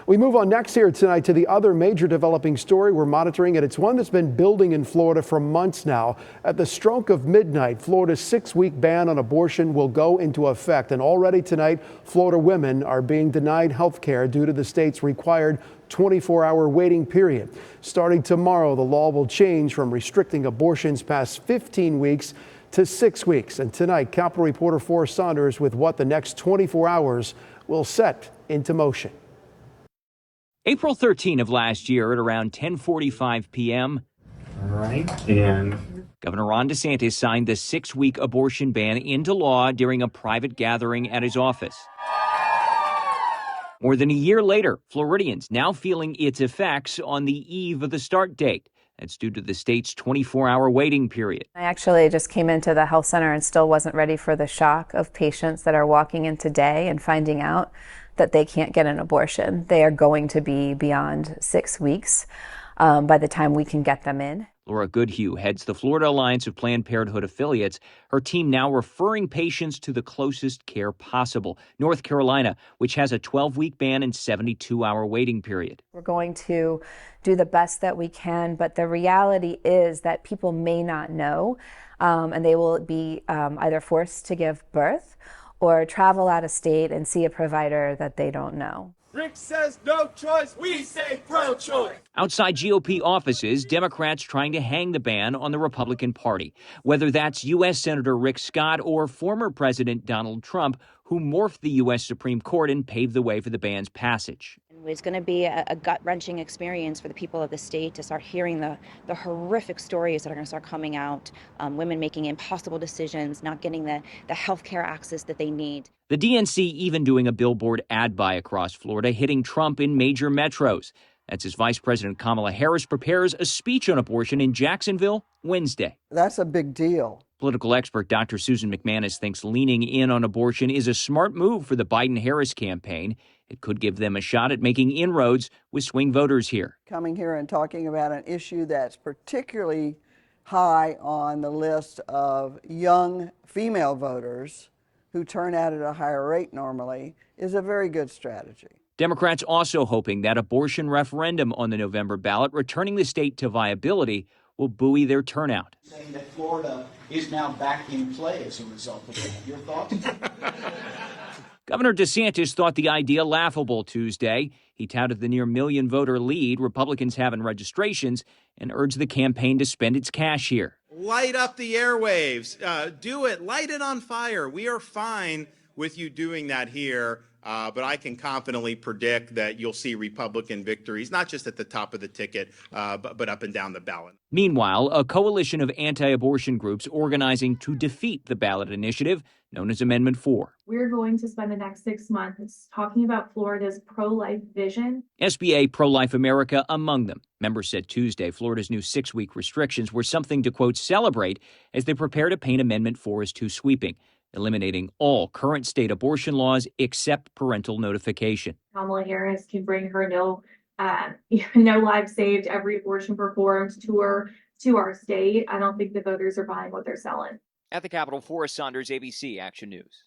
We move on next here tonight to the other major developing story we're monitoring, and it's one that's been building in Florida for months now. At the stroke of midnight, Florida's 6-week ban on abortion will go into effect, and already tonight, Florida women are being denied health care due to the state's required 24-hour waiting period. Starting tomorrow, the law will change from restricting abortions past 15 weeks to 6 weeks. And tonight, Capitol reporter Forrest Saunders with what the next 24 hours will set into motion. April 13 of last year at around 10:45 p.m. All right, and Governor Ron DeSantis signed the 6-week abortion ban into law during a private gathering at his office. More than a year later, Floridians now feeling its effects on the eve of the start date. That's due to the state's 24-hour waiting period. I actually just came into the health center and still wasn't ready for the shock of patients that are walking in today and finding out that they can't get an abortion. They are going to be beyond 6 weeks by the time we can get them in. Laura Goodhue heads the Florida Alliance of Planned Parenthood affiliates. Her team now referring patients to the closest care possible. North Carolina, which has a 12-week ban and 72-hour waiting period. We're going to do the best that we can, but the reality is that people may not know, and they will be either forced to give birth or travel out of state and see a provider that they don't know. Rick says no choice, we say pro-choice. Outside GOP offices, Democrats trying to hang the ban on the Republican Party. Whether that's U.S. Senator Rick Scott or former President Donald Trump, who morphed the U.S. Supreme Court and paved the way for the ban's passage. It's going to be a gut-wrenching experience for the people of the state to start hearing the horrific stories that are going to start coming out. Women making impossible decisions, not getting the health care access that they need. The DNC even doing a billboard ad buy across Florida, hitting Trump in major metros. That's as Vice President Kamala Harris prepares a speech on abortion in Jacksonville Wednesday. That's a big deal. Political expert Dr. Susan McManus thinks leaning in on abortion is a smart move for the Biden-Harris campaign. It could give them a shot at making inroads with swing voters here. Coming here and talking about an issue that's particularly high on the list of young female voters who turn out at a higher rate normally is a very good strategy. Democrats also hoping that abortion referendum on the November ballot, returning the state to viability, will buoy their turnout. Saying that Florida is now back in play as a result of that. Your thoughts? Governor DeSantis thought the idea laughable Tuesday. He touted the near million-voter lead Republicans have in registrations and urged the campaign to spend its cash here. Light up the airwaves. Do it. Light it on fire. We are fine with you doing that here. But I can confidently predict that you'll see Republican victories, not just at the top of the ticket, but up and down the ballot. Meanwhile, a coalition of anti-abortion groups organizing to defeat the ballot initiative known as Amendment 4. We're going to spend the next 6 months talking about Florida's pro-life vision. SBA Pro-Life America among them. Members said Tuesday Florida's new 6-week restrictions were something to, quote, celebrate as they prepare to paint Amendment 4 as too sweeping, eliminating all current state abortion laws except parental notification. Kamala Harris can bring her no lives saved, every abortion performed tour to our state. I don't think the voters are buying what they're selling. At the Capitol, Forrest Saunders, ABC Action News.